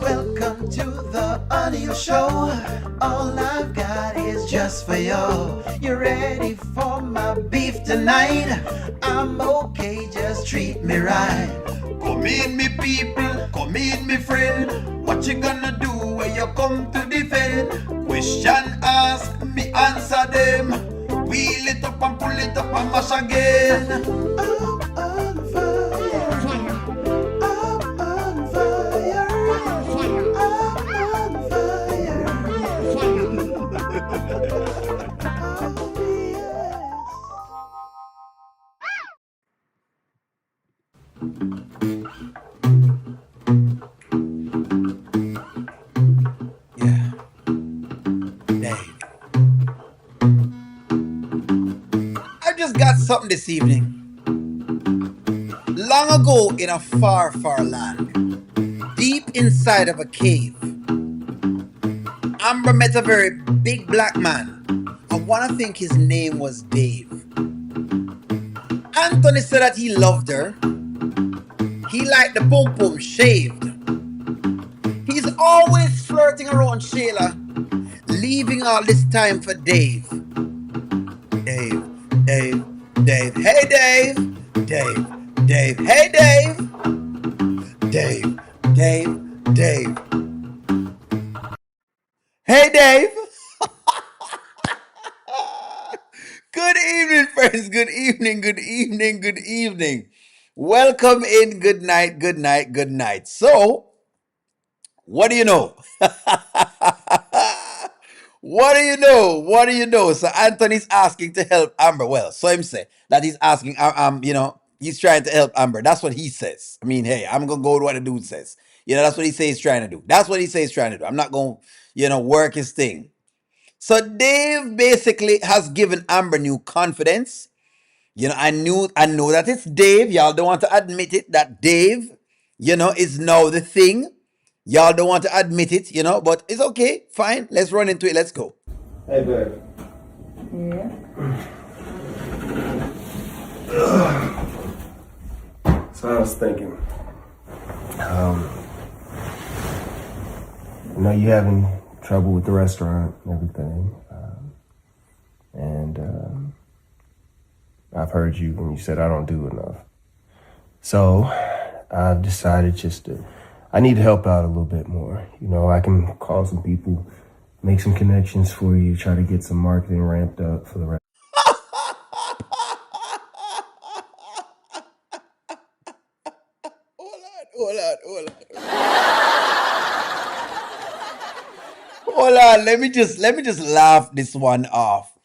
Welcome to the Anil Show. All I've got is just for you. You ready for my beef tonight? I'm okay, just treat me right. Come in, me people, come in, me friend. What you gonna do when you come to defend? Question ask, me answer them. Wheel it up and pull it up and mash again. I'm on fire. I'm on fire. I'm on fire. Oh, yes. Yeah. Dave. I just got something this evening. Long ago in a far, far land, deep inside of a cave, Amber met a very big black man. I want to think his name was Dave. Anthony said that he loved her. He liked the pom pom shaved. He's always flirting around Shayla, leaving all this time for Dave. Dave, Dave, Dave, hey Dave, Dave, Dave, hey Dave, Dave, Dave, Dave, hey Dave. Good evening, friends. Good evening, good evening, good evening. Welcome in. Good night, good night, good night. So, what do you know? What do you know? What do you know? So Anthony's asking to help Amber. Well, so him say that he's asking, he's trying to help Amber. That's what he says. I mean, hey, I'm gonna go with what the dude says. That's what he says he's trying to do. That's what he says he's trying to do. I'm not gonna, work his thing. So Dave basically has given Amber new confidence. I know that it's Dave. Y'all don't want to admit it that Dave, is now the thing. Y'all don't want to admit it, but it's okay. Fine. Let's run into it. Let's go. Hey, babe. Yeah. So I was thinking, I know you having trouble with the restaurant and everything, and I've heard you when you said I don't do enough. So I've decided I need to help out a little bit more. I can call some people, make some connections for you, try to get some marketing ramped up for the rest. Hold on. Let me just laugh this one off.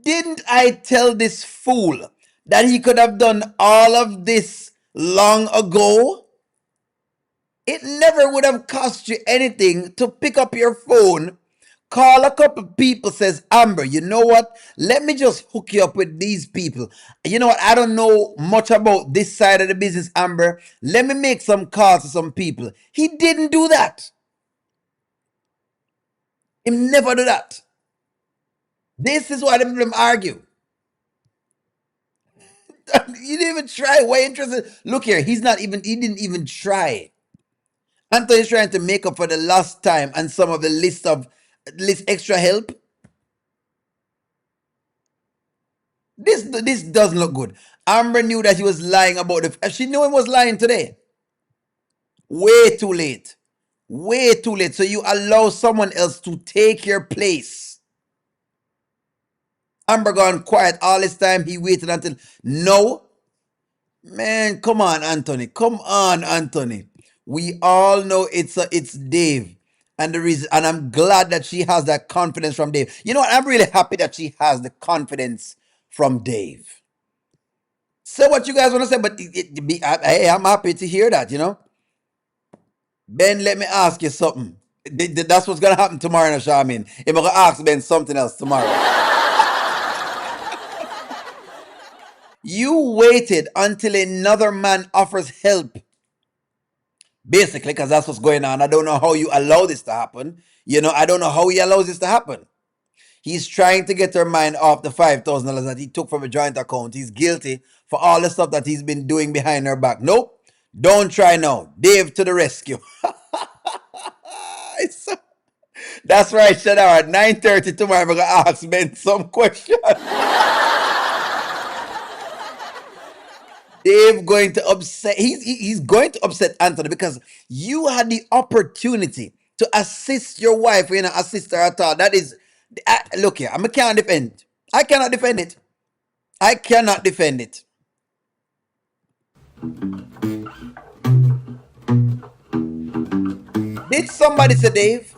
Didn't I tell this fool that he could have done all of this long ago? It never would have cost you anything to pick up your phone, call a couple people, says, Amber, you know what? Let me just hook you up with these people. You know what? I don't know much about this side of the business, Amber. Let me make some calls to some people. He didn't do that. He never do that. This is why them argue. You didn't even try. Why interested? Look here, he didn't even try. Anthony's trying to make up for the lost time and some of the list extra help. This doesn't look good. Amber knew that he was lying about she knew he was lying today. Way too late. Way too late. So you allow someone else to take your place. Amber gone quiet all this time. He waited until no. Man, come on, Anthony. Come on, Anthony. We all know it's Dave. And the reason, and I'm glad that she has that confidence from Dave. You know what? I'm really happy that she has the confidence from Dave. Say what you guys want to say, but hey, I'm happy to hear that, Ben, let me ask you something. That's what's going to happen tomorrow, Shamin. I'm going to ask Ben something else tomorrow. You waited until another man offers help. Basically, because that's what's going on. I don't know how you allow this to happen. I don't know how he allows this to happen. He's trying to get her mind off the $5,000 that he took from a joint account. He's guilty for all the stuff that he's been doing behind her back. Nope. Don't try now. Dave to the rescue. That's right, Shadar. At 9:30 tomorrow, I'm going to ask Ben some question. Dave going to upset. He's going to upset Anthony because you had the opportunity to assist your wife. You know, assist her at all. That is, look here. I can't defend. I cannot defend it. I cannot defend it. Did somebody say, Dave?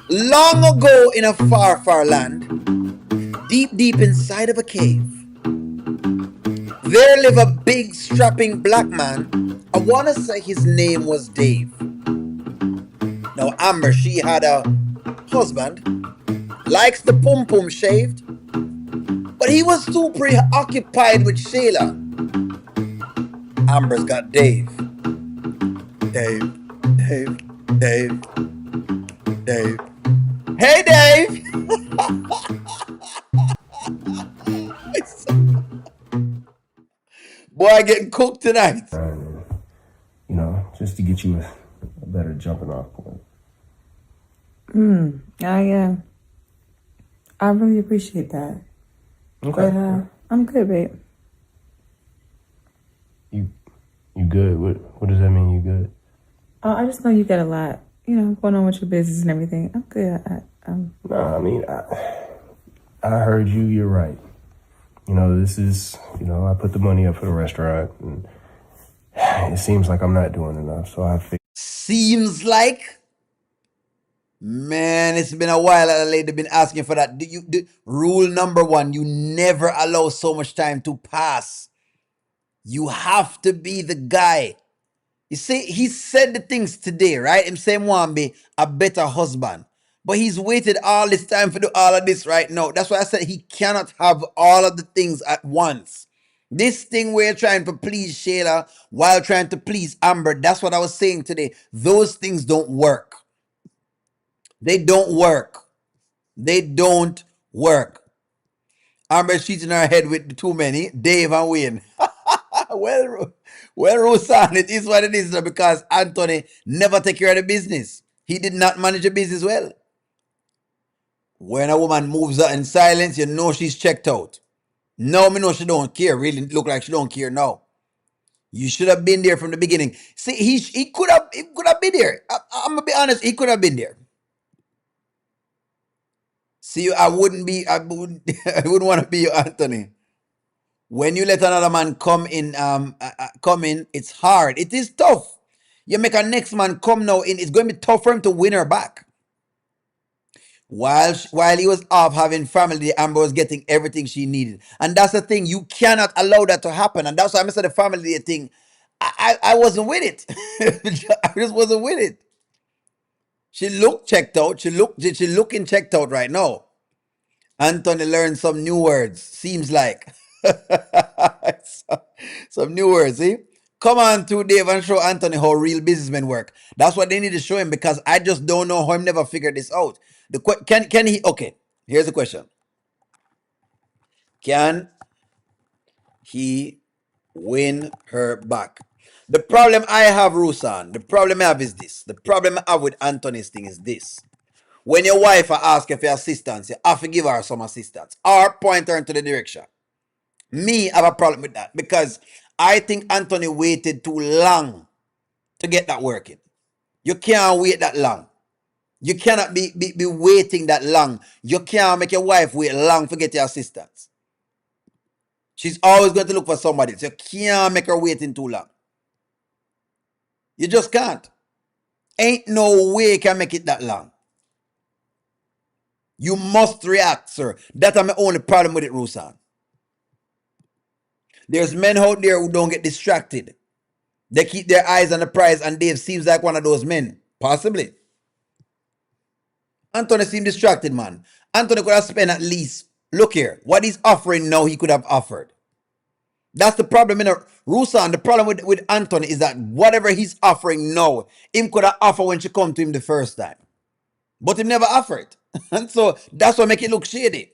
Long ago in a far, far land, deep, deep inside of a cave, there lived a big, strapping black man. I want to say his name was Dave. Now, Amber, she had a husband, likes the pum pum shaved, but he was too preoccupied with Shayla. Amber's got Dave. Dave, Dave, Dave, Dave. Hey, Dave! Boy, getting cooked tonight. And, you know, just to get you a better jumping off point. I really appreciate that. Okay. But I'm good, babe. You good? What does that mean? You good? I just know you got a lot, going on with your business and everything. I'm good. No, I mean, I heard you. You're right. You know, this is, I put the money up for the restaurant, and it seems like I'm not doing enough. So I figured. Seems like, man, it's been a while that a lady been asking for that. Rule number one, you never allow so much time to pass. You have to be the guy. You see, he said the things today, right? Him saying want be a better husband. But he's waited all this time for do all of this right now. That's why I said he cannot have all of the things at once. This thing where you're trying to please Shayla while trying to please Amber, that's what I was saying today. Those things don't work. They don't work. They don't work. Amber's cheating her head with too many. Dave and Wayne. well, Rosan, it is what it is because Anthony never take care of the business. He did not manage the business well. When a woman moves out in silence, you know she's checked out. No, me know she don't care. Really look like she don't care now. You should have been there from the beginning. See, he could have been there. I'm gonna be honest, he could have been there. See, I wouldn't I wouldn't want to be you, Anthony. When you let another man come in, it's hard. It is tough. You make a next man come now in, it's going to be tough for him to win her back. While he was off having family, Amber was getting everything she needed. And that's the thing. You cannot allow that to happen. And that's why I said the family thing. I wasn't with it. I just wasn't with it. She looked checked out. She looking checked out right now. Anthony learned some new words. Seems like. Some new words, see? Come on to Dave and show Anthony how real businessmen work. That's what they need to show him because I just don't know how him never figured this out. Can he? Okay, here's the question. Can he win her back? The problem I have, Rusan, the problem I have is this. The problem I have with Anthony's thing is this. When your wife asks you for assistance, you have to give her some assistance or point her into the direction. Me have a problem with that because I think Anthony waited too long to get that working. You can't wait that long. You cannot be waiting that long. You can't make your wife wait long to get your assistance. She's always going to look for somebody. So you can't make her waiting too long. You just can't. Ain't no way you can make it that long. You must react, sir. That's my only problem with it, Rusan. There's men out there who don't get distracted. They keep their eyes on the prize, and Dave seems like one of those men. Possibly. Anthony seemed distracted, man. Anthony could have spent at least, look here, what he's offering now, he could have offered. That's the problem in Rusan. The problem with Anthony is that whatever he's offering now, him could have offered when she come to him the first time. But he never offered. And so that's what make it look shady.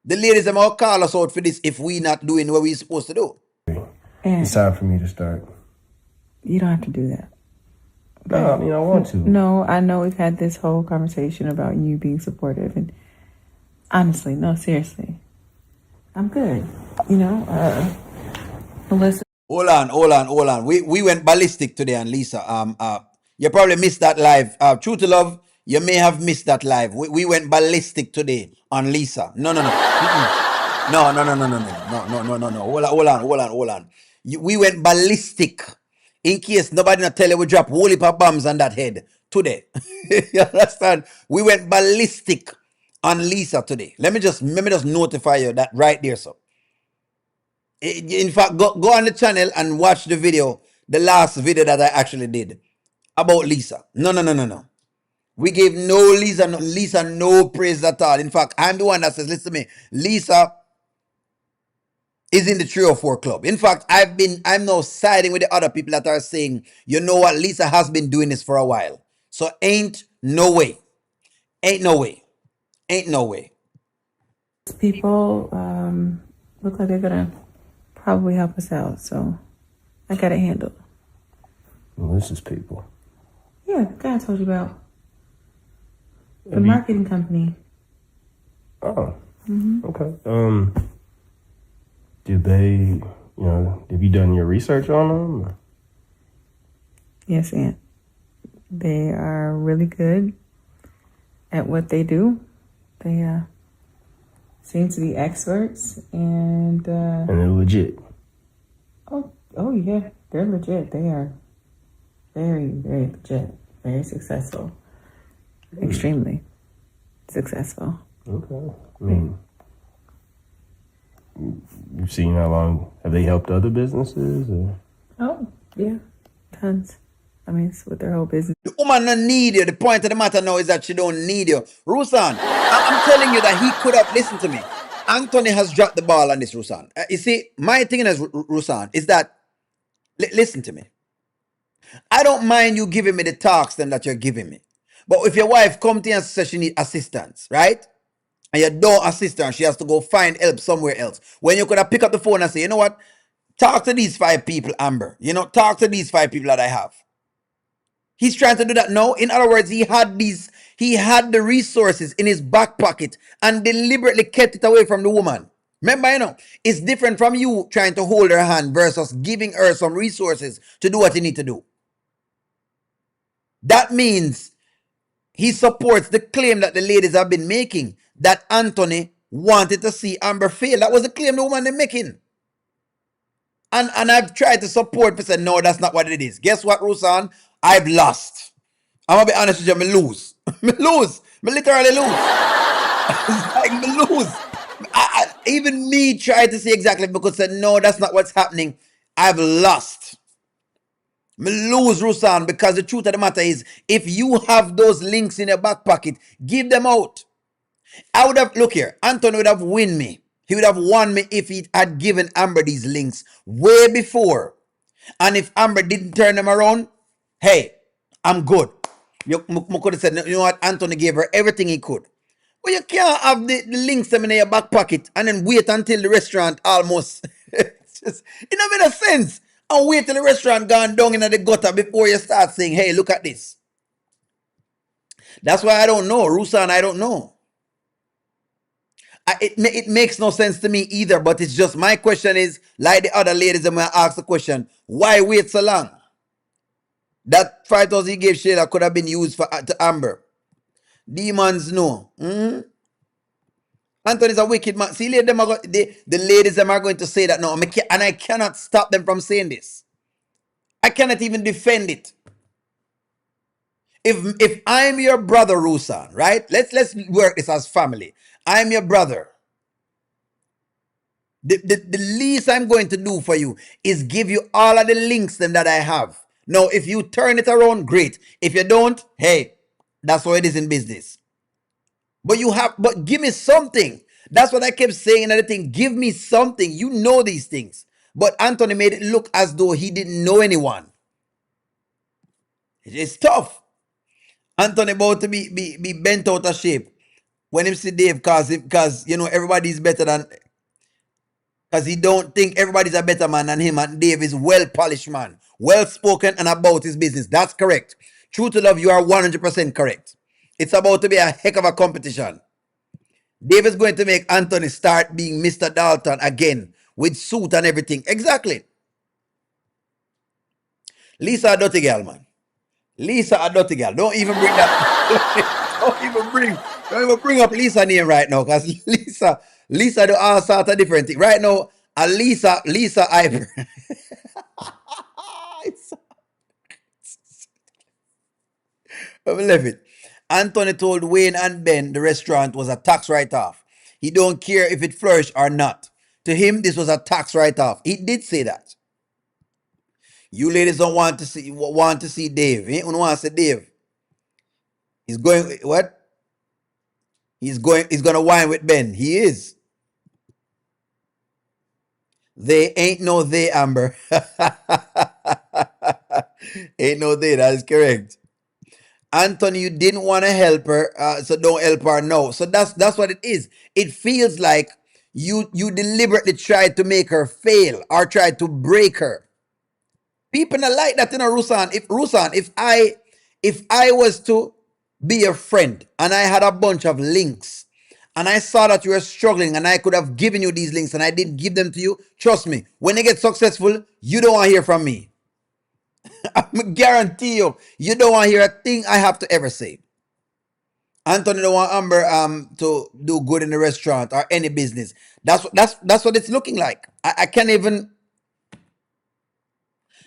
The ladies are all call us out for this if we not doing what we supposed to do. And It's time for me to start. you don't have to do that. No, I mean, I want to. No, I know we've had this whole conversation about you being supportive, and honestly, no, seriously, I'm good. You know, Melissa. Hold on. We went ballistic today on Lisa. You probably missed that live. True to love, you may have missed that live. We went ballistic today on Lisa. No, no, no. Mm-mm. No, no, no, no, no, no, no, no, no, no. Hold on. We went ballistic. In case nobody not tell you we drop whole heap of bombs on that head today. You understand? We went ballistic on Lisa today. Let me just notify you that right there, so. In fact, go on the channel and watch the video, the last video that I actually did about Lisa. No, no, no, no, no. We gave Lisa no praise at all. In fact, I'm the one that says, listen to me, Lisa is in the 304 club. In fact, I'm now siding with the other people that are saying, you know what, Lisa has been doing this for a while. So ain't no way. Ain't no way. Ain't no way. People look like they're gonna probably help us out, so I got it handled. Well, this is people. Yeah, the guy I told you about. The marketing company. Oh, okay. Did they, have you done your research on them? Yes, Aunt. They are really good at what they do. They seem to be experts, and they're legit. Oh yeah, they're legit. They are very, very legit. Very successful. Extremely successful. Okay. I mean, you've seen how long, have they helped other businesses? Or? Oh, yeah. Tons. I mean, it's with their whole business. The woman don't need you. The point of the matter now is that she don't need you. Rusan, I'm telling you that he could have, listen to me. Anthony has dropped the ball on this, Rusan. You see, my thing is, Rusan, is that, listen to me. I don't mind you giving me the tasks then that you're giving me. But if your wife comes to you and says she needs assistance, right? And you don't assist her and she has to go find help somewhere else. When you could have picked up the phone and say, you know what? Talk to these 5 people, Amber. Talk to these 5 people that I have. He's trying to do that now. In other words, he had the resources in his back pocket and deliberately kept it away from the woman. Remember, it's different from you trying to hold her hand versus giving her some resources to do what you need to do. That means he supports the claim that the ladies have been making that Anthony wanted to see Amber fail. That was the claim the woman they're making. And I've tried to support, but said, no, that's not what it is. Guess what, Rusan? I've lost. I'm going to be honest with you, me lose. Me lose. Me literally lose. Like, me lose. Even me tried to say exactly because I said, no, that's not what's happening. I've lost. Me lose, Rusan, because the truth of the matter is, if you have those links in your back pocket, give them out. I would have, look here, Anthony would have won me. He would have won me if he had given Amber these links way before. And if Amber didn't turn them around, hey, I'm good. You could have said, you know what, Anthony gave her everything he could. But you can't have the links them in your back pocket and then wait until the restaurant almost. It don't make sense. And wait till the restaurant gone down in the gutter before you start saying, hey, look at this. That's why I don't know. Rusan, I don't know. It makes no sense to me either, but it's just my question is, like the other ladies that may ask the question, why wait so long? That 5,000 he gave Shayla could have been used to Amber. Demons know. Anthony's a wicked man. See, the ladies them are going to say that now, and I cannot stop them from saying this. I cannot even defend it. If I'm your brother, Rusan, right? Let's work this as family. I'm your brother. The least I'm going to do for you is give you all of the links them that I have. Now, if you turn it around, great. If you don't, hey, that's how it is in business. But give me something. That's what I kept saying and everything. Give me something. You know these things. But Anthony made it look as though he didn't know anyone. It's tough. Anthony about to be bent out of shape when him see Dave because everybody's better than. because he don't think everybody's a better man than him, and Dave is well polished man, well spoken and about his business. That's correct. True to love, you are 100% correct. It's about to be a heck of a competition. Dave is going to make Anthony start being Mr. Dalton again with suit and everything. Exactly. Lisa a dirty girl, man. Lisa a dirty girl. Don't even bring that. don't even bring up Lisa name right now, because Lisa do all sorts of different things. Right now, a Lisa Ivor. I love it. Anthony told Wayne and Ben the restaurant was a tax write-off. He don't care if it flourished or not. To him, this was a tax write-off. He did say that. You ladies don't want to see Dave. Eh? You don't want to see Dave. He's going what? He's gonna whine with Ben. He is. They ain't no they, Amber. Ain't no they, that is correct. Anthony, you didn't want to help her, so don't help her now. So that's what it is. It feels like you deliberately tried to make her fail or tried to break her. People not like that, Rusan. If I was to be a friend and I had a bunch of links and I saw that you were struggling and I could have given you these links and I didn't give them to you, trust me, when they get successful, you don't want to hear from me. I guarantee you, you don't want to hear a thing I have to ever say. Anthony don't want Amber to do good in the restaurant or any business. That's what it's looking like. I can't even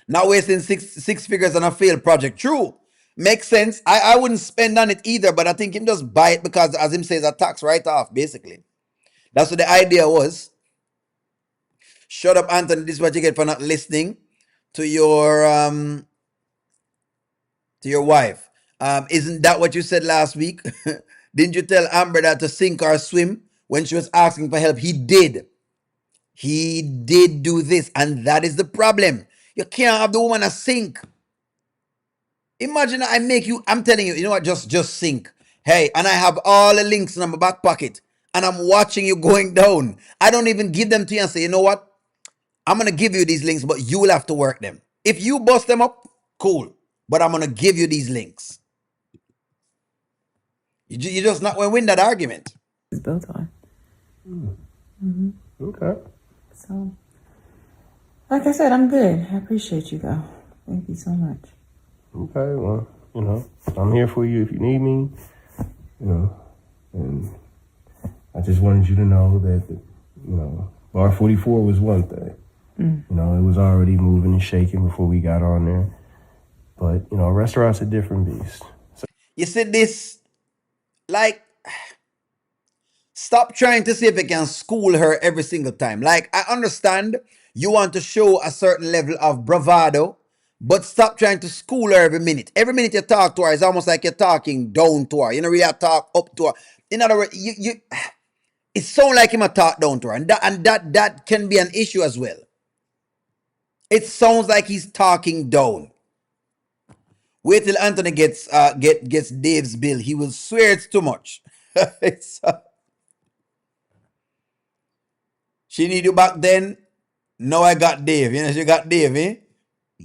not wasting six figures on a failed project. True. Makes sense. I wouldn't spend on it either, but I think him just buy it because, as him says, a tax write-off, basically. That's what the idea was. Shut up, Anthony. This is what you get for not listening to your wife. Isn't that what you said last week? Didn't you tell Amber that to sink or swim when she was asking for help? He did. He did do this, and that is the problem. You can't have the woman a sink. Imagine I make you, I'm telling you, you know what, just sink. Hey, and I have all the links in my back pocket, and I'm watching you going down. I don't even give them to you and say, you know what, I'm going to give you these links, but you will have to work them. If you bust them up, cool. But I'm going to give you these links. You're just not going to win that argument. It's built on. Okay. So, like I said, I'm good. I appreciate you, though. Thank you so much. Okay, well, I'm here for you if you need me, and I just wanted you to know that, Bar 44 was one thing. It was already moving and shaking before we got on there. But, a restaurant's a different beast. So, you see this, like, stop trying to see if you can school her every single time. Like, I understand you want to show a certain level of bravado, but stop trying to school her every minute. Every minute you talk to her, it's almost like you're talking down to her. You know, really talk up to her. In other words, it sounds like him a talk down to her, and that can be an issue as well. It sounds like he's talking down. Wait till Anthony gets Dave's bill. He will swear it's too much. She need you back then. Now I got Dave. She got Dave, eh?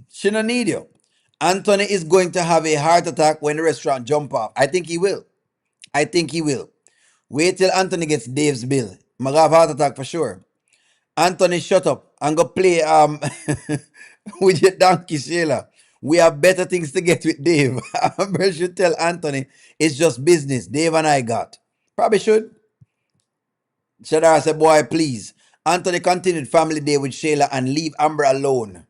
She don't need you. Anthony is going to have a heart attack when the restaurant jump off. I think he will. Wait till Anthony gets Dave's bill. I'm gonna have a heart attack for sure. Anthony, shut up and go play with your donkey, Sheila. We have better things to get with Dave. Amber should tell Anthony it's just business. Dave and I got. Probably should. Shadar said, boy, please. Anthony continued family day with Shayla and leave Amber alone.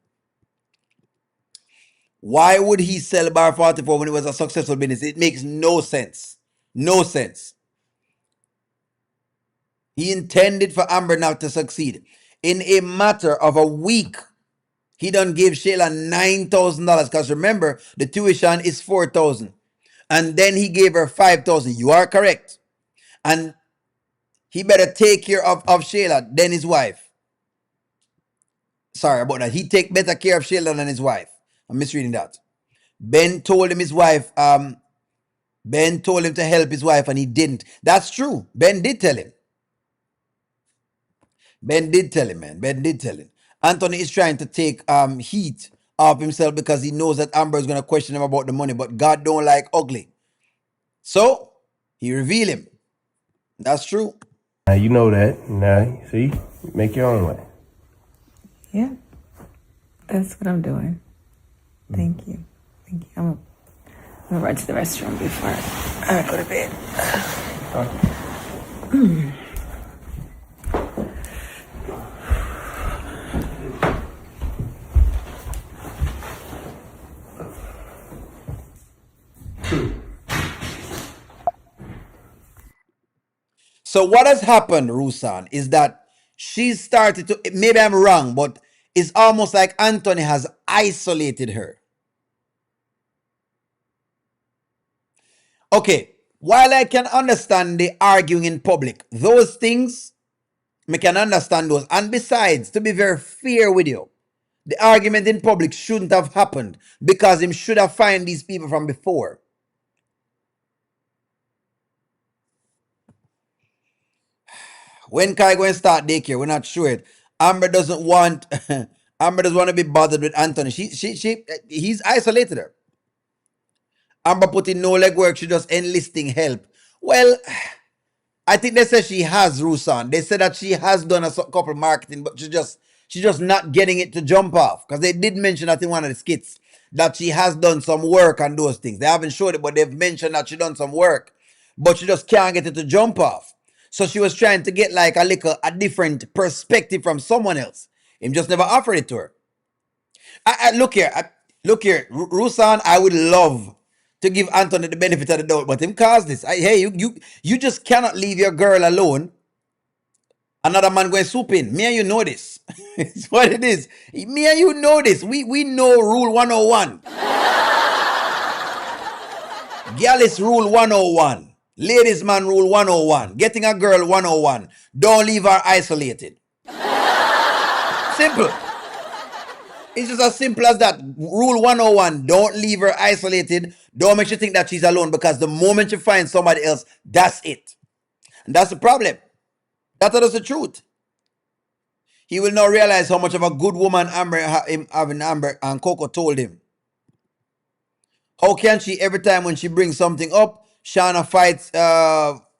Why would he sell Bar 44 when it was a successful business? It makes no sense. No sense. He intended for Amber not to succeed. In a matter of a week, he done gave Shayla $9,000 because remember, the tuition is $4,000. And then he gave her $5,000. You are correct. And he better take care of Shayla than his wife. Sorry about that. He take better care of Shayla than his wife. I'm misreading that. Ben told him to help his wife and he didn't. That's true. Ben did tell him. Ben did tell him, man. Ben did tell him. Anthony is trying to take heat off himself because he knows that Amber is gonna question him about the money, but God don't like ugly. So he revealed him. That's true. Now you know that. Now, see, make your own way. Yeah, that's what I'm doing. Thank you. Thank you. I'm gonna run to the restroom before I go to bed. So what has happened, Rusan, is that she's started to, maybe I'm wrong, but it's almost like Anthony has isolated her. Okay, while I can understand the arguing in public, those things, I can understand those. And besides, to be very fair with you, the argument in public shouldn't have happened because him should have found these people from before. When Kai going to start daycare, we're not sure it. Amber doesn't want Amber doesn't want to be bothered with Anthony. He's isolated her. Amber put in no legwork, she just enlisting help. Well, I think they said she has Rusan. They said that she has done a couple marketing, but she's just not getting it to jump off. Because they did mention that in one of the skits that she has done some work on those things. They haven't showed it, but they've mentioned that she done some work, but she just can't get it to jump off. So she was trying to get like a different perspective from someone else. Him just never offered it to her. Look here, Rusan. I would love to give Anthony the benefit of the doubt, but him caused this. Hey, you just cannot leave your girl alone. Another man going swoop in. Me and you know this. It's what it is. Me and you know this. We know rule 101. Gallus rule 101. Ladies man rule 101. Getting a girl 101. Don't leave her isolated. Simple. It's just as simple as that. Rule 101, don't leave her isolated. Don't make her think that she's alone, because the moment you find somebody else, that's it. And that's the problem. That's the truth. He will now realize how much of a good woman Amber and Coco told him. How can she, every time when she brings something up, Shauna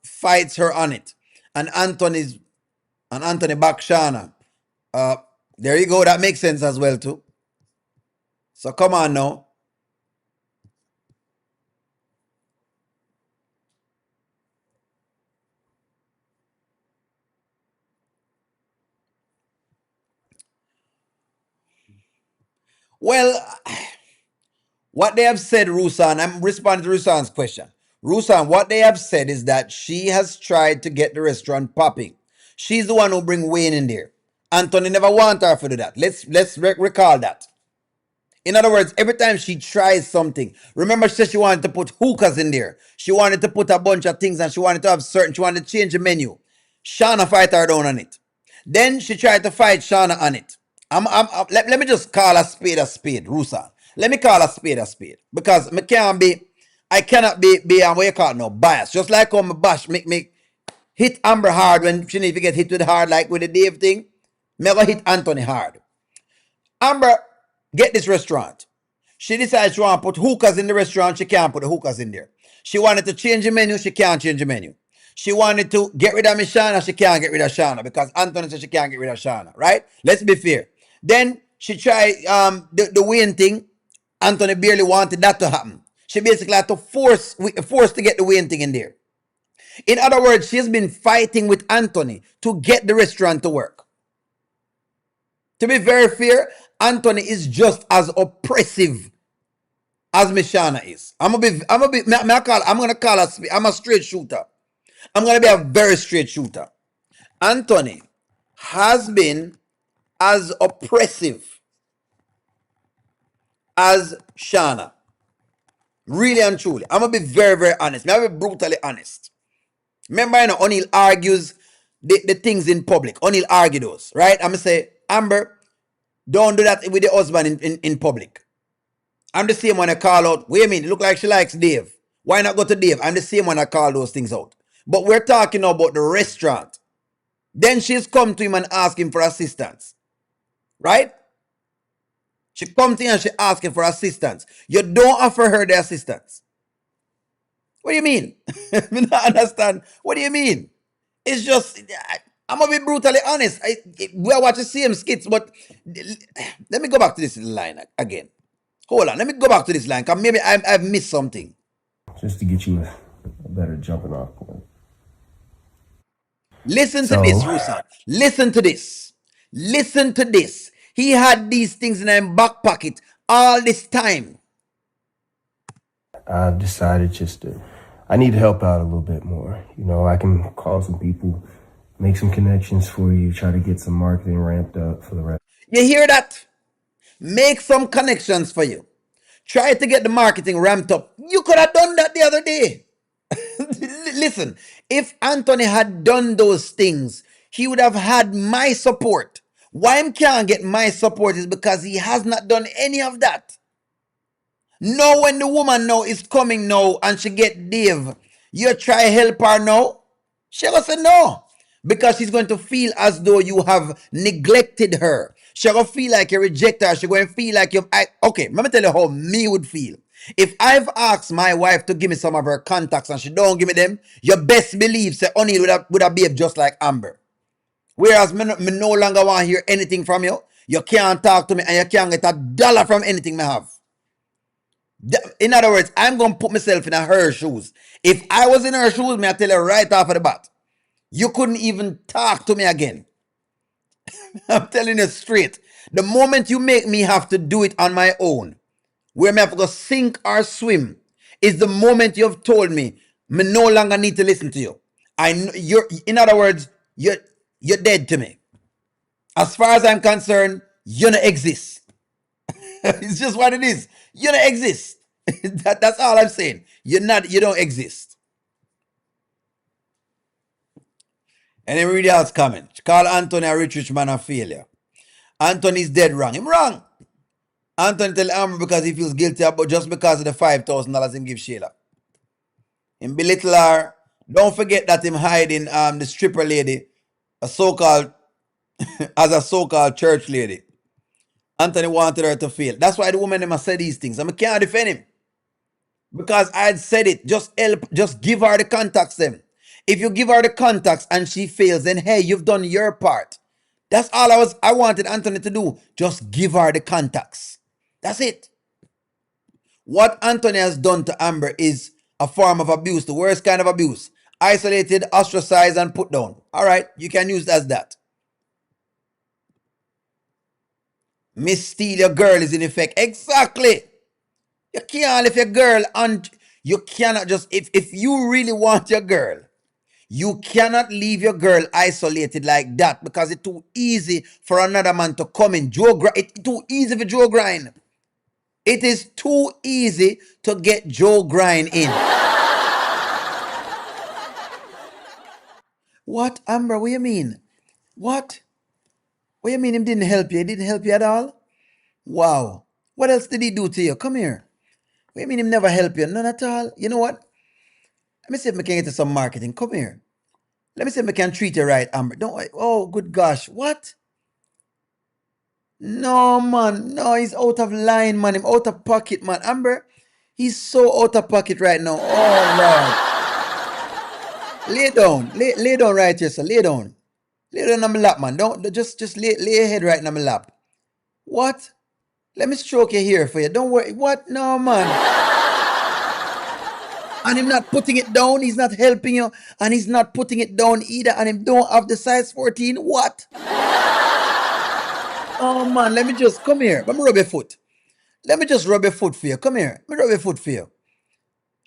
fights her on it. And Anthony back Shauna. There you go. That makes sense as well too. So come on now. Well, what they have said, Rusan, I'm responding to Rusan's question. Rusan, what they have said is that she has tried to get the restaurant popping. She's the one who bring Wayne in there. Anthony never wanted her to do that. Let's recall that. In other words, every time she tries something, remember she said she wanted to put hookahs in there. She wanted to put a bunch of things, and she wanted to have she wanted to change the menu. Shauna fight her down on it. Then she tried to fight Shauna on it. Let me just call a spade, Rusa. Let me call a spade. Because I cannot be what you call it now, biased. Just like how my bash make me hit Amber hard when she need to get hit with hard, like with the Dave thing. Never hit Anthony hard. Amber, get this restaurant. She decides she want to put hookahs in the restaurant. She can't put the hookahs in there. She wanted to change the menu. She can't change the menu. She wanted to get rid of Miss Shauna. She can't get rid of Shauna because Anthony said she can't get rid of Shauna, right? Let's be fair. Then she tried the Wayne thing. Anthony barely wanted that to happen. She basically had to force to get the Wayne thing in there. In other words, she's been fighting with Anthony to get the restaurant to work. To be very fair, Anthony is just as oppressive as Miss Shauna is. I'm a straight shooter. I'm gonna be a very straight shooter. Anthony has been as oppressive as Shauna. Really and truly. I'm gonna be very, very honest. I'm gonna be brutally honest. Remember, O'Neal argues the things in public. O'Neal argue those, right? I'm gonna say, Amber, don't do that with the husband in public. I'm the same one I call out. Wait a minute, look like she likes Dave. Why not go to Dave? I'm the same one I call those things out. But we're talking about the restaurant. Then she's come to him and asked him for assistance, right? She come to him and she asked him for assistance. You don't offer her the assistance. What do you mean? I don't understand. What do you mean? It's just, I'm gonna be brutally honest. We are watching same skits, but let me go back to this line again. Hold on, let me go back to this line because maybe I've missed something. just to get you a better jumping off point. Listen to So this, Rusan. Listen to this. Listen to this. He had these things in his back pocket all this time. I've decided just to, I need to help out a little bit more. You know, I can call some people, make some connections for you, try to get some marketing ramped up for the rest. You hear that? Make some connections for you. Try to get the marketing ramped up. You could have done that the other day. Listen, if Anthony had done those things, he would have had my support. Why he can't get my support is because he has not done any of that. Now when the woman now is coming now and she get Dave, you try help her now? She gonna say no. Because she's going to feel as though you have neglected her. She gonna feel like you reject her. She gonna feel like you've... Okay, let me tell you how me would feel. If I've asked my wife to give me some of her contacts and she don't give me them, you best believe say O'Neal would have behaved just like Amber. Whereas me no longer want to hear anything from you. You can't talk to me and you can't get $1 from anything me have. In other words, I'm going to put myself in her shoes. If I was in her shoes, I tell her right off of the bat, you couldn't even talk to me again. I'm telling you straight. The moment you make me have to do it on my own, where me have to go sink or swim, is the moment you've told me, me no longer need to listen to you. You're, in other words, you're dead to me. As far as I'm concerned, you don't exist. It's just what it is. You don't exist. That's all I'm saying. You don't exist. And everybody else comment. Call Anthony a rich man a failure. Anthony's dead wrong. Him wrong. Anthony tell Amber because he feels guilty about just because of the $5,000 him give Sheila. Him belittle her. Don't forget that him hiding the stripper lady, a so-called as a so-called church lady. Anthony wanted her to fail. That's why the woman them said these things. I can't defend him. Because I had said it. Just give her the contacts them. If you give her the contacts and she fails, then hey, you've done your part. That's all I wanted Anthony to do. Just give her the contacts. That's it. What Anthony has done to Amber is a form of abuse, the worst kind of abuse. Isolated, ostracized, and put down. All right, you can use it as that. Miss Steal your girl is in effect. Exactly. You can't leave your girl on. You cannot just, if you really want your girl, you cannot leave your girl isolated like that because it's too easy for another man to come in. It's too easy for Joe Grind. It is too easy to get Joe Grind in. What, Amber? What do you mean? What? What do you mean him didn't help you? He didn't help you at all? Wow. What else did he do to you? Come here. What do you mean him never help you? None at all. You know what? Let me see if I can get you some marketing. Come here. Let me see if I can treat you right, Amber. Don't worry. Oh, good gosh. What? No, man. No, he's out of line, man. He's out of pocket, man. Amber, he's so out of pocket right now. Oh, Lord. Lay down. Lay down right here, sir. Lay down. Lay down on my lap, man. Don't just lay your head right on my lap. What? Let me stroke your hair for you. Don't worry. What? No, man. And him not putting it down. He's not helping you. And he's not putting it down either. And him don't have the size 14. What? Oh, man. Let me just... Come here. Let me rub your foot. Let me just rub your foot for you. Come here. Let me rub your foot for you.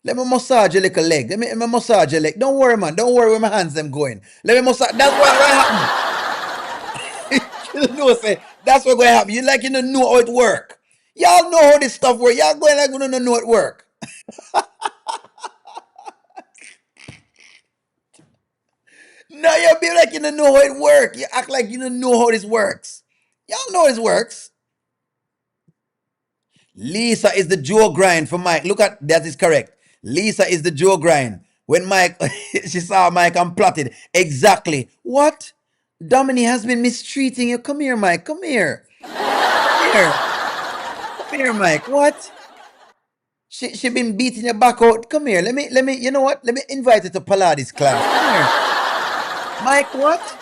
Let me massage your little leg. Let me massage your leg. Don't worry, man. Don't worry where my hands them going. Let me massage. That's what happen. You know, say, that's what's going to happen. You like you don't know how it work. Y'all know how this stuff work. Y'all going like you don't know it work. No, you be like you don't know how it work. You act like you don't know how this works. Y'all know this works. Lisa is the Joe Grind for Mike. Look at that is correct. Lisa is the Joe Grind. When Mike, she saw Mike and plotted. Exactly. What? Dominique has been mistreating you. Come here, Mike. Come here. Come here. Come here, Mike. What? She been beating your back out. Come here. Let me. You know what? Let me invite you to Pilates class. Come here, Mike. What?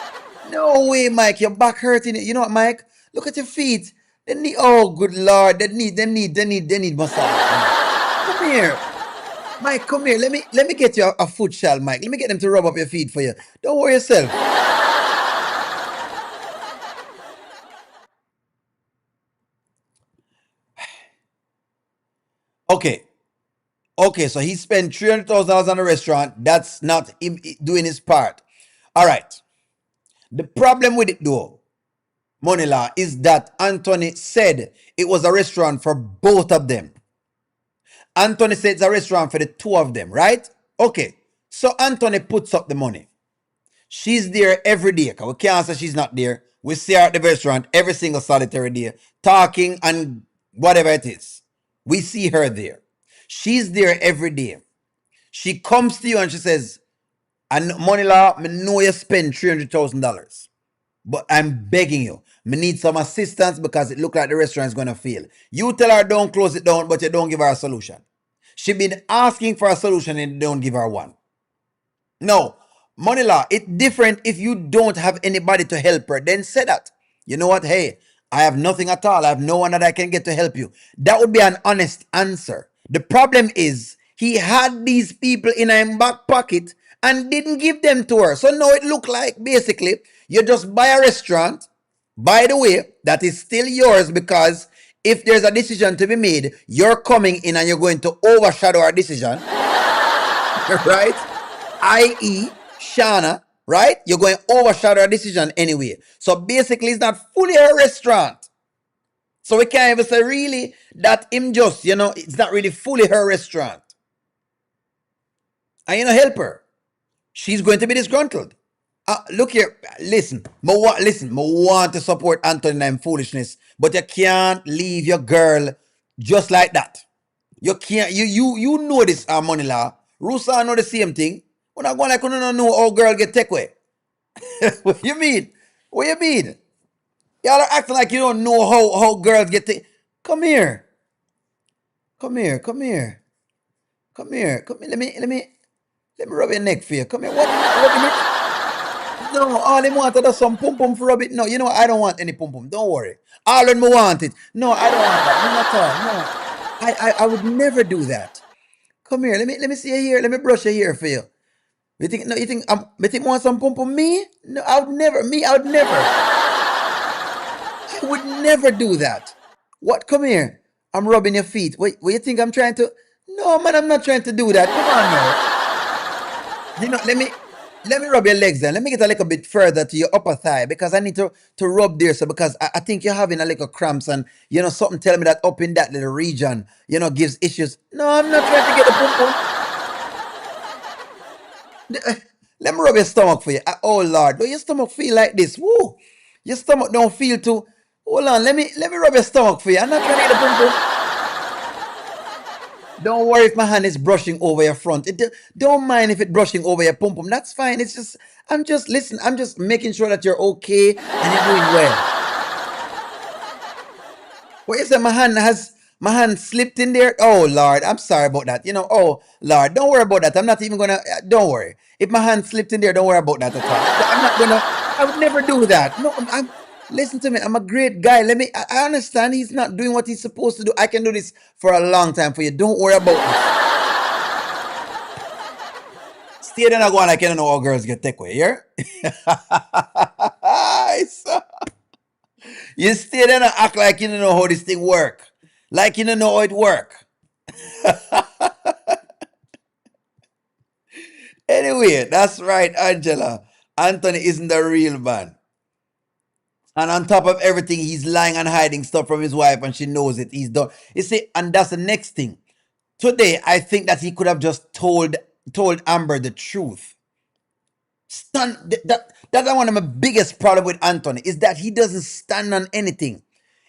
No way, Mike. Your back hurting. You know what, Mike? Look at your feet. They need. Oh, good Lord. They need massage. Come here, Mike. Come here. Let me get you a foot shell, Mike. Let me get them to rub up your feet for you. Don't worry yourself. Okay. Okay, so he spent $300,000 on a restaurant. That's not him doing his part. All right. The problem with it, though, Monila, is that Anthony said it was a restaurant for both of them. Anthony said it's a restaurant for the two of them, right? Okay. So Anthony puts up the money. She's there every day. Cause we can't say she's not there. We see her at the restaurant every single solitary day, talking and whatever it is. We see her there. She's there every day. She comes to you and she says, and money law, me know you spend $300,000. But I'm begging you. Me need some assistance because it look like the restaurant is gonna fail. You tell her don't close it down, but you don't give her a solution. She been asking for a solution and you don't give her one. No, money law, it's different if you don't have anybody to help her. Then say that. You know what? Hey, I have nothing at all. I have no one that I can get to help you. That would be an honest answer. The problem is he had these people in his back pocket and didn't give them to her. So now it look like basically you just buy a restaurant, by the way, that is still yours because if there's a decision to be made, you're coming in and you're going to overshadow our decision, right? I.e., Shana, right? You're going to overshadow our decision anyway. So basically, it's not fully her restaurant. So we can't even say really that him just, it's not really fully her restaurant. And help her. She's going to be disgruntled. Look here, listen, I want to support Anthony and foolishness, but you can't leave your girl just like that. You can't, you know this, money law. Rusa know the same thing. When I go like, no know how girl get take away. What you mean? What you mean? Y'all are acting like you don't know how girls get take. Come here. Come here. Come here. Come here. Come here. Let me rub your neck for you. Come here. What? Rub your neck? No, all him wanted is some pum pum for rub it. No, you know I don't want any pum pum. Don't worry. All when me want it. No, I don't want that. No, not all. No. I would never do that. Come here. Let me see your hair. Let me brush your hair for you. You think want some pum pum? Me? No, I would never. Me, I would never. I would never do that. What? Come here. I'm rubbing your feet. What you think I'm trying to? No, man, I'm not trying to do that. Come on now. Let me rub your legs then. Let me get a little bit further to your upper thigh because I need to rub there. So because I think you're having a little cramps and something tell me that up in that little region, gives issues. No, I'm not trying to get the pum pum. Let me rub your stomach for you. Oh Lord, do your stomach feel like this? Woo! Your stomach don't feel too. Hold on, let me rub your stomach for you. I'm not trying to get the pum pum. Don't worry if my hand is brushing over your front. Don't mind if it's brushing over your pum pum. That's fine. I'm just making sure that you're okay and you're doing well. What you say? My hand slipped in there. Oh Lord, I'm sorry about that. Oh Lord, don't worry about that. I'm not even gonna. Don't worry. If my hand slipped in there, don't worry about that at all. I'm not gonna. I would never do that. No, listen to me. I'm a great guy. I understand he's not doing what he's supposed to do. I can do this for a long time for you. Don't worry about it. Stay there and go on like you don't know how girls get take away, yeah? You stay there and act like you don't know how this thing work. Like you don't know how it work. Anyway, that's right, Angela. Anthony isn't the real man. And on top of everything, he's lying and hiding stuff from his wife, and she knows it. He's done. You see, and that's the next thing. Today, I think that he could have just told Amber the truth. That's one of my biggest problem with Anthony is that he doesn't stand on anything.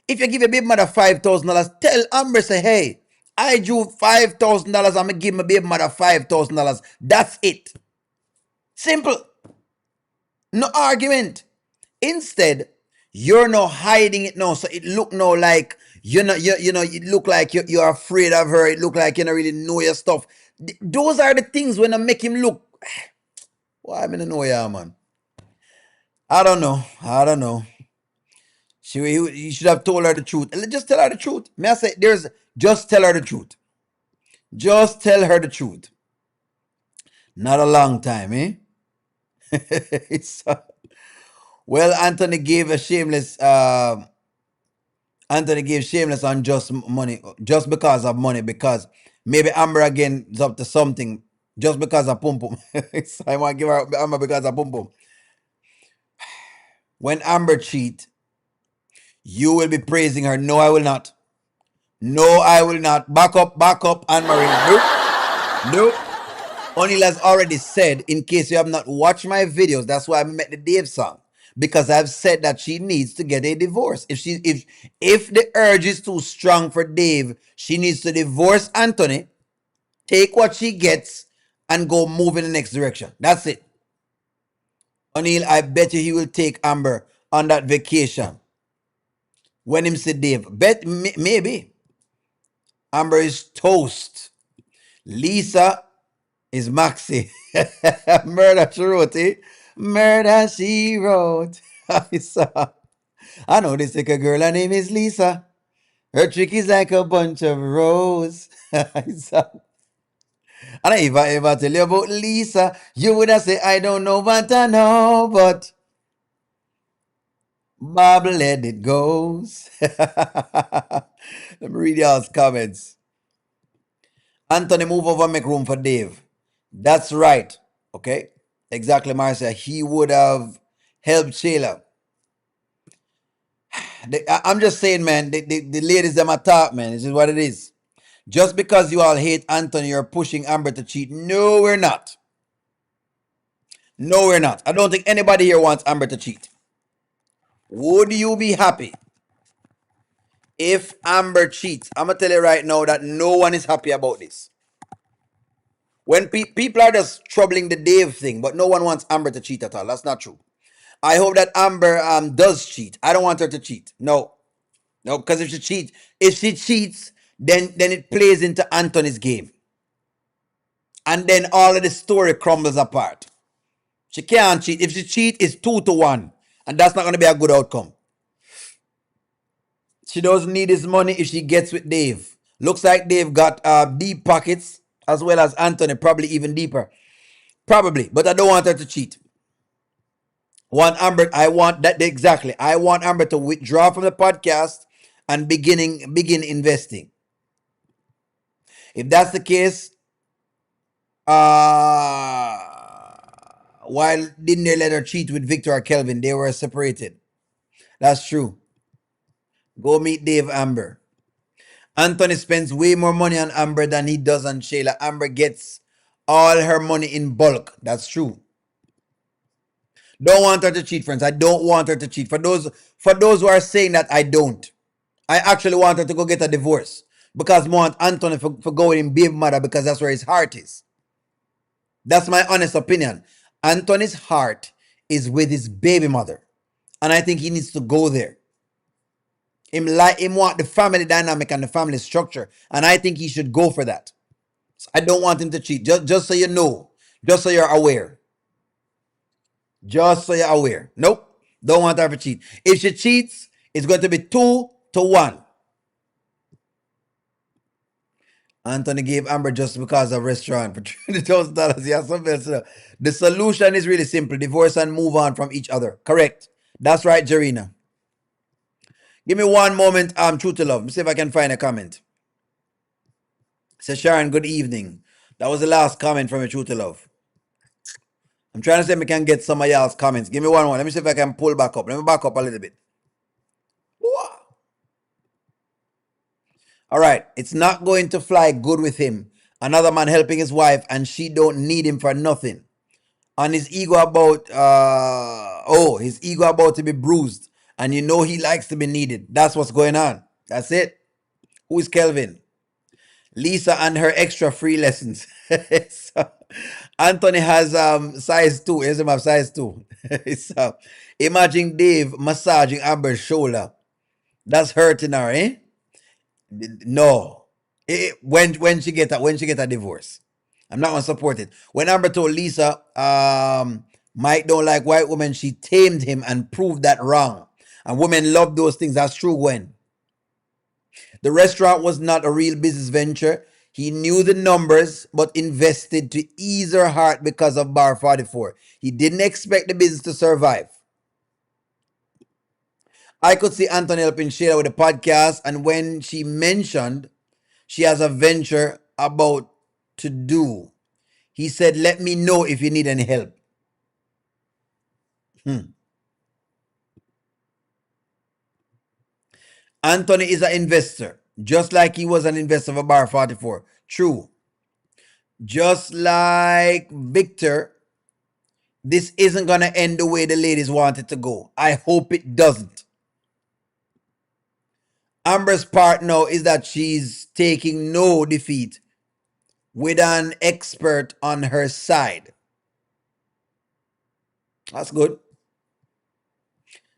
If you give your baby mother $5,000, tell Amber, say, hey, I drew $5,000. I'm gonna give my baby mother $5,000. That's it. Simple. No argument. Instead, you're now hiding it now, so it look now like you're not. It look like you're afraid of her. It look like you don't really know your stuff. Those are the things when I make him look. Why I mean, know ya, man. I don't know. I don't know. You should have told her the truth. Just tell her the truth. May I say, just tell her the truth. Just tell her the truth. Not a long time, eh? It's, well, Anthony gave shameless on just money, just because of money, because maybe Amber again is up to something, just because of pum pum. So I want to give her Amber because of pum pum. When Amber cheat, you will be praising her. No, I will not. No, I will not. Back up, Anne Marie. Nope, nope. O'Neill has already said, in case you have not watched my videos, that's why I met the Dave song. Because I've said that she needs to get a divorce. If the urge is too strong for Dave, she needs to divorce Anthony, take what she gets, and go move in the next direction. That's it. O'Neill, I bet you he will take Amber on that vacation. When him say Dave, maybe. Amber is toast. Lisa is Maxie. Murder she wrote, eh? Murder she wrote. I know this like a girl, her name is Lisa. Her trick is like a bunch of rose. And if I ever tell you about Lisa, you would have said, I don't know what I know, but Bob let it goes. Let me read y'all's comments. Anthony, move over, make room for Dave. That's right. Okay. Exactly, Marcia. He would have helped Shayla. I'm just saying, man, the ladies them attack, man. This is what it is. Just because you all hate Anthony, you're pushing Amber to cheat. No, we're not. No, we're not. I don't think anybody here wants Amber to cheat. Would you be happy if Amber cheats? I'm going to tell you right now that no one is happy about this. When people are just troubling the Dave thing, but no one wants Amber to cheat at all. That's not true. I hope that Amber does cheat. I don't want her to cheat. No. No, because if she cheats, then it plays into Anthony's game. And then all of the story crumbles apart. She can't cheat. If she cheat, it's 2-1. And that's not going to be a good outcome. She doesn't need his money if she gets with Dave. Looks like Dave got deep pockets, as well as Anthony, probably even deeper. Probably, but I don't want her to cheat. I want that exactly. I want Amber to withdraw from the podcast and begin investing. If that's the case, why didn't they let her cheat with Victor or Kelvin? They were separated. That's true. Go meet Dave, Amber. Anthony spends way more money on Amber than he does on Shayla. Amber gets all her money in bulk. That's true. Don't want her to cheat, friends. I don't want her to cheat. For those who are saying that, I don't. I actually want her to go get a divorce. Because I want Anthony for going in baby mother, because that's where his heart is. That's my honest opinion. Anthony's heart is with his baby mother. And I think he needs to go there. Him want the family dynamic and the family structure. And I think he should go for that. So I don't want him to cheat. Just so you know. Just so you're aware. Just so you're aware. Nope. Don't want her to cheat. If she cheats, it's going to be 2-1. Anthony gave Amber just because of restaurant for $20,000. Yeah, something else. The solution is really simple. Divorce and move on from each other. Correct. That's right, Jarena. Give me one moment. True to love. Let me see if I can find a comment. Say, Sharon, good evening. That was the last comment from a True to Love. I'm trying to see if I can get some of y'all's comments. Give me one more. Let me see if I can pull back up. Let me back up a little bit. All right. It's not going to fly good with him. Another man helping his wife, and she don't need him for nothing. And his ego about, his ego about to be bruised. And he likes to be needed. That's what's going on. That's it. Who is Kelvin? Lisa and her extra free lessons. So, Anthony has size two. He doesn't have size two. So, imagine Dave massaging Amber's shoulder. That's hurting her, eh? No. When she get a divorce. I'm not gonna support it. When Amber told Lisa, Mike don't like white women, she tamed him and proved that wrong. And women love those things. That's true, Gwen. The restaurant was not a real business venture. He knew the numbers, but invested to ease her heart because of Bar 44. He didn't expect the business to survive. I could see Anthony helping Shayla with the podcast, and when she mentioned she has a venture about to do, he said, "Let me know if you need any help." Anthony is an investor, just like he was an investor for Bar 44. True. Just like Victor, this isn't going to end the way the ladies want it to go. I hope it doesn't. Amber's part now is that she's taking no defeat with an expert on her side. That's good.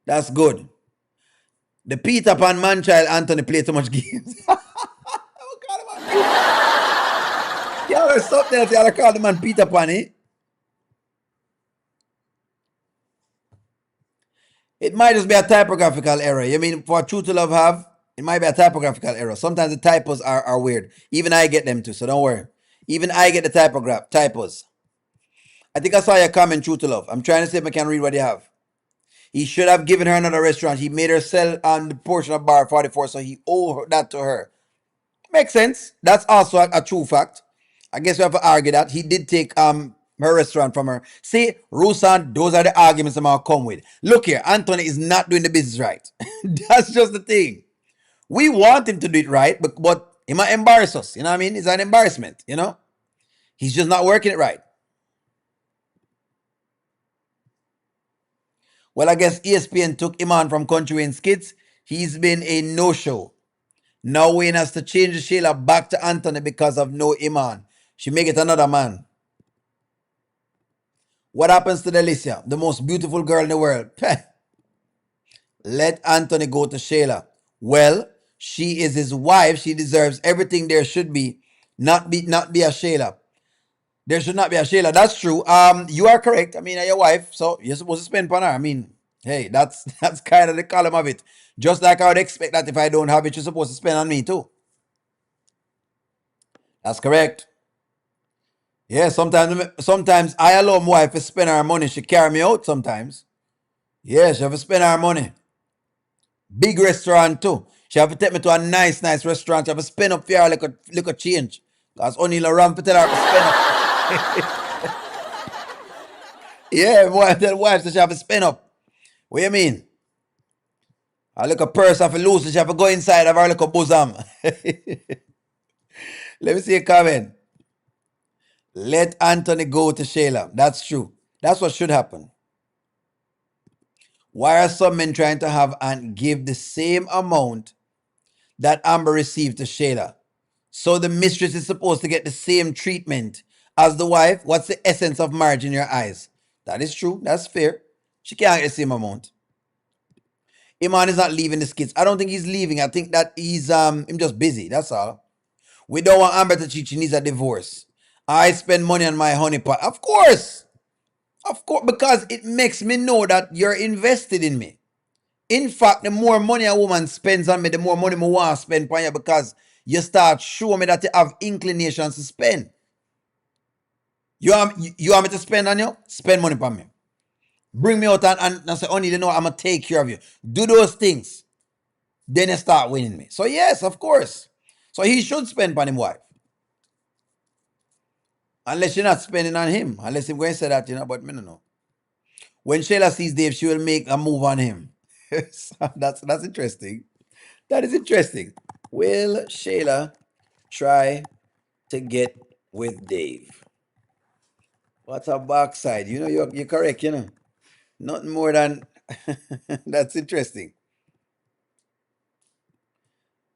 That's good. The Peter Pan man child Anthony played too much games. Oh, God, y'all are something else. Y'all call the man Peter Pan, eh? It might just be a typographical error. You mean for True to Love have? It might be a typographical error. Sometimes the typos are weird. Even I get them too, so don't worry. Even I get the typos. I think I saw your comment, True to Love. I'm trying to see if I can read what you have. He should have given her another restaurant. He made her sell on the portion of Bar 44, so he owed that to her. Makes sense. That's also a true fact. I guess we have to argue that. He did take her restaurant from her. See, Rusan, those are the arguments I'm gonna come with. Look here, Anthony is not doing the business right. That's just the thing. We want him to do it right, but he might embarrass us. You know what I mean? It's an embarrassment, you know? He's just not working it right. Well, I guess ESPN took him on from Kountry Wayne skits. He's been a no-show. Now Wayne has to change the Sheila back to Anthony because of no Iman. She make it another man. What happens to Delicia, the most beautiful girl in the world? Let Anthony go to Sheila. Well, she is his wife. She deserves everything there should be. Not be a Sheila. There should not be a Sheila. That's true. You are correct. I mean, your wife, so you're supposed to spend on her. I mean, hey, that's kind of the column of it. Just like I would expect that if I don't have it, you're supposed to spend on me too. That's correct. Yeah, sometimes I allow my wife to spend her money. She carry me out sometimes. Yeah, she have to spend her money. Big restaurant too. She have to take me to a nice restaurant. She have to spend up for her like a change. Because only around to tell her to spend up. Yeah, boy, I tell wife that she have to spend up. What you mean? I look a purse have to lose, she have to go inside of her little bosom. Let me see a comment. Let Anthony go to Shayla. That's true. That's what should happen. Why are some men trying to have and give the same amount that Amber received to Shayla? So the mistress is supposed to get the same treatment as the wife? What's the essence of marriage in your eyes? That is true. That's fair. She can't get the same amount. Iman is not leaving the skits. I don't think he's leaving. I think that he's him just busy. That's all. We don't want Amber to cheat. She needs a divorce. I spend money on my honeypot. Of course. Of course. Because it makes me know that you're invested in me. In fact, the more money a woman spends on me, the more money I want to spend on you because you start showing me that you have inclinations to spend. You want me to spend on you? Spend money on me. Bring me out and say, only you know I'm going to take care of you. Do those things. Then you start winning me. So yes, of course. So he should spend on his wife. Unless you're not spending on him. Unless he's going to say that, but me no know. When Shayla sees Dave, she will make a move on him. So that's interesting. That is interesting. Will Shayla try to get with Dave? What's her backside? You're correct, Nothing more than that's interesting.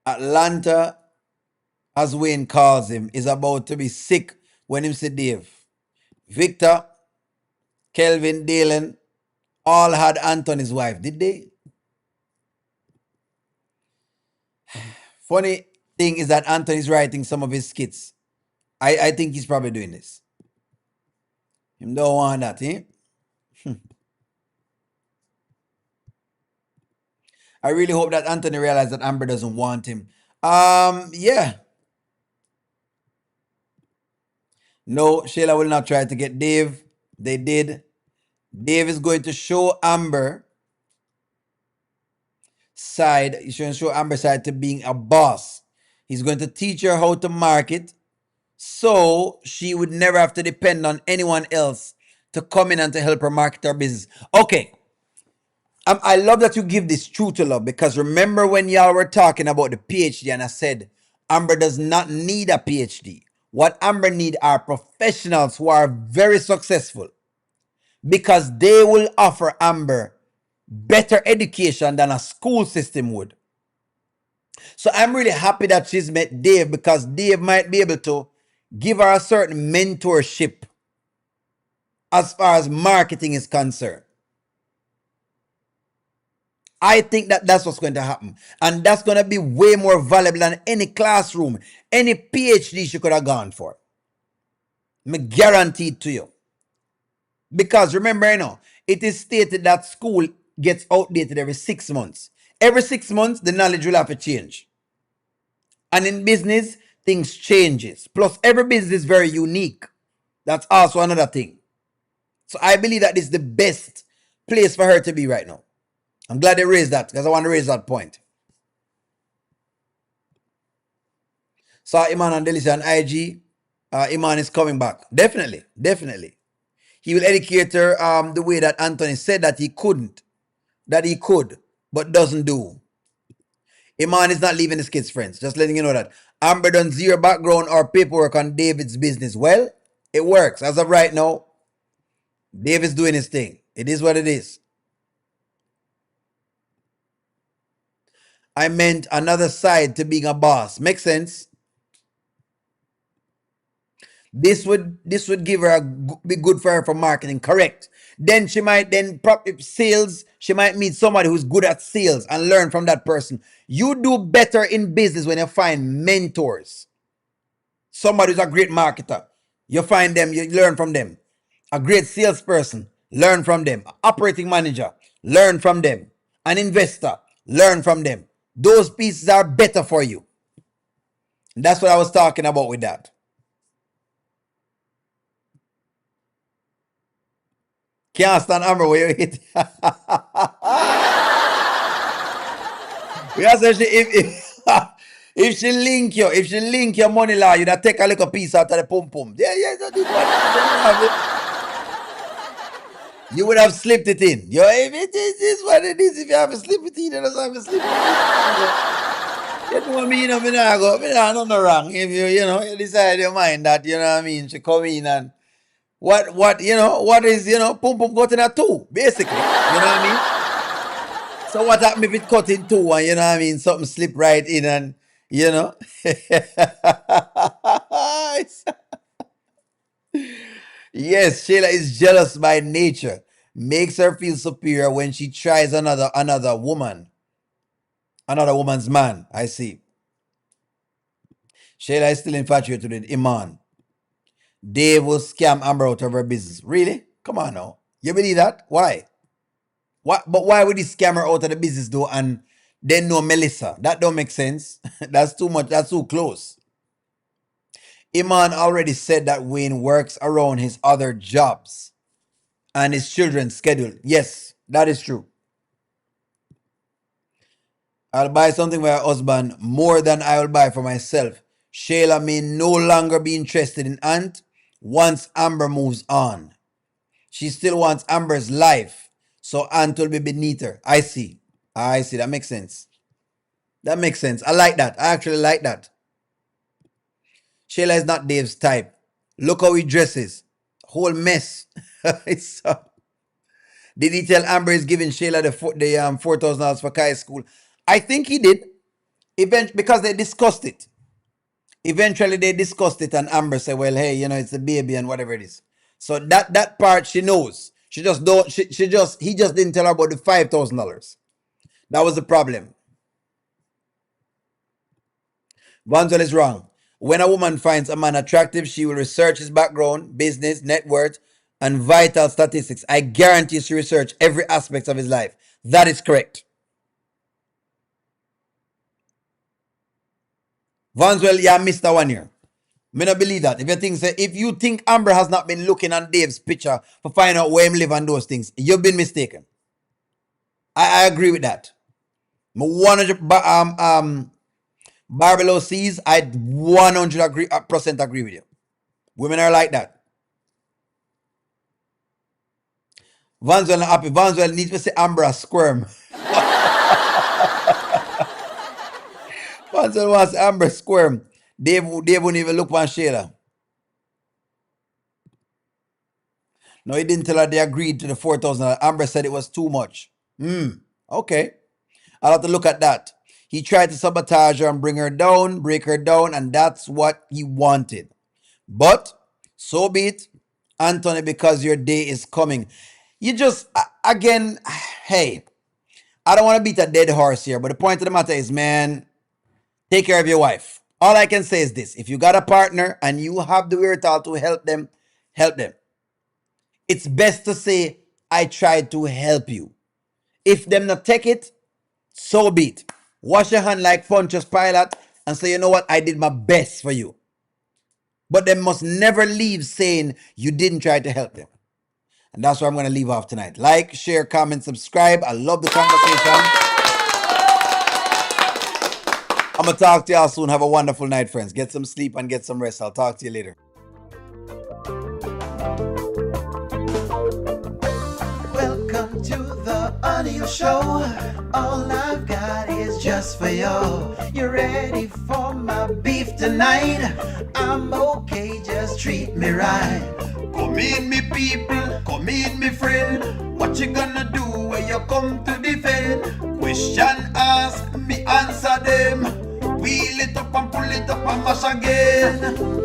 Atlanta as Wayne calls him, is about to be sick when him see Dave. Victor, Kelvin, Dalen, all had Anthony's wife, did they? Funny thing is that Anthony's writing some of his skits. I think he's probably doing this. Him don't want that, eh? I really hope that Anthony realized that Amber doesn't want him. Yeah. No, Shayla will not try to get Dave. They did. Dave is going to show Amber side. He's going to show Amber side to being a boss. He's going to teach her how to market so she would never have to depend on anyone else to come in and to help her market her business. Okay. I love that you give this true to love, because remember when y'all were talking about the PhD and I said Amber does not need a PhD. What Amber need are professionals who are very successful, because they will offer Amber better education than a school system would. So I'm really happy that she's met Dave, because Dave might be able to give her a certain mentorship as far as marketing is concerned. I think that that's what's going to happen. And that's going to be way more valuable than any classroom, any PhD she could have gone for. I'm guaranteed to you. Because remember, it is stated that school gets outdated every 6 months. Every 6 months, the knowledge will have to change. And in business, things changes. Plus, every business is very unique. That's also another thing. So I believe that this is the best place for her to be right now. I'm glad they raised that, because I want to raise that point. Saw Iman and Delicia on IG. Iman is coming back. Definitely. Definitely. He will educate her the way that Anthony said that he couldn't. That he could, but doesn't do. Iman is not leaving his kids' friends. Just letting you know that. Amber done zero background or paperwork on David's business. Well, it works. As of right now, David's doing his thing. It is what it is. I meant another side to being a boss. Makes sense? This would give her be good for her for marketing, correct? Then she might sales. She might meet somebody who's good at sales and learn from that person. You do better in business when you find mentors. Somebody who's a great marketer, you find them, you learn from them. A great salesperson, learn from them. Operating manager, learn from them. An investor, learn from them. Those pieces are better for you. That's what I was talking about with that. Can't stand Amber where you hit. Yeah, so if she link your money law, you'd take a little piece out of the pum pum. Yeah, you would have slipped it in. If it is what it is, if you have to slip it in, you just have to slip it in. You know what I mean? I go, nothing wrong. If you decide in your mind that, you know what I mean, she come in and what is, pum pum cut in a two, basically. You know what I mean? So what happens if it cut in two and, you know what I mean, something slip right in and, Yes, Shayla is jealous by nature. Makes her feel superior when she tries another woman. Another woman's man, I see. Shayla is still infatuated with Iman. Dave will scam Amber out of her business. Really? Come on now. You believe that? Why? But why would he scam her out of the business though and then know Melissa? That don't make sense. That's too much. That's too close. Iman already said that Wayne works around his other jobs and his children's schedule. Yes, that is true. I'll buy something for my husband more than I will buy for myself. Shayla may no longer be interested in Ant once Amber moves on. She still wants Amber's life, so Ant will be beneath her. I see. That makes sense. That makes sense. I like that. I actually like that. Shayla is not Dave's type. Look how he dresses. Whole mess. Did he tell Amber he's giving Shayla the $4,000 for Kai's school? I think he did. Eventually, because they discussed it. Eventually they discussed it and Amber said, well, hey, it's a baby and whatever it is. So that part she knows. She just don't she just he just didn't tell her about the $5,000. That was the problem. Vanzel is wrong. When a woman finds a man attractive, she will research his background, business, net worth, and vital statistics. I guarantee she research every aspect of his life. That is correct. Vanzel, yeah, Mr. One year. Me not believe that. If you think Amber has not been looking on Dave's picture for finding out where him live and those things, you've been mistaken. I agree with that. 100 Barbelo sees, I 100% agree with you. Women are like that. Vanswell not happy. Vanswell needs to say Amber a squirm. Vanswell wants Amber squirm. Dave wouldn't even look on Shayla. No, he didn't tell her they agreed to the 4,000. Amber said it was too much. Okay. I'll have to look at that. He tried to sabotage her and bring her down, break her down, and that's what he wanted. But, so be it, Anthony, because your day is coming. You just, again, hey, I don't want to beat a dead horse here, but the point of the matter is, man, take care of your wife. All I can say is this. If you got a partner and you have the wherewithal to help them, help them. It's best to say, I tried to help you. If them not take it, so be it. Wash your hand like Pontius Pilate and say, you know what, I did my best for you. But they must never leave saying you didn't try to help them. And that's where I'm going to leave off tonight. Like, share, comment, subscribe. I love the conversation. I'm going to talk to y'all soon. Have a wonderful night, friends. Get some sleep and get some rest. I'll talk to you later. Welcome to the audio show. All I've got is just for you. You ready for my beef tonight? I'm okay, just treat me right. Come in, me people, come in, me friend. What you gonna do when you come to defend? Question ask, me answer them. Wheel it up and pull it up and mash again.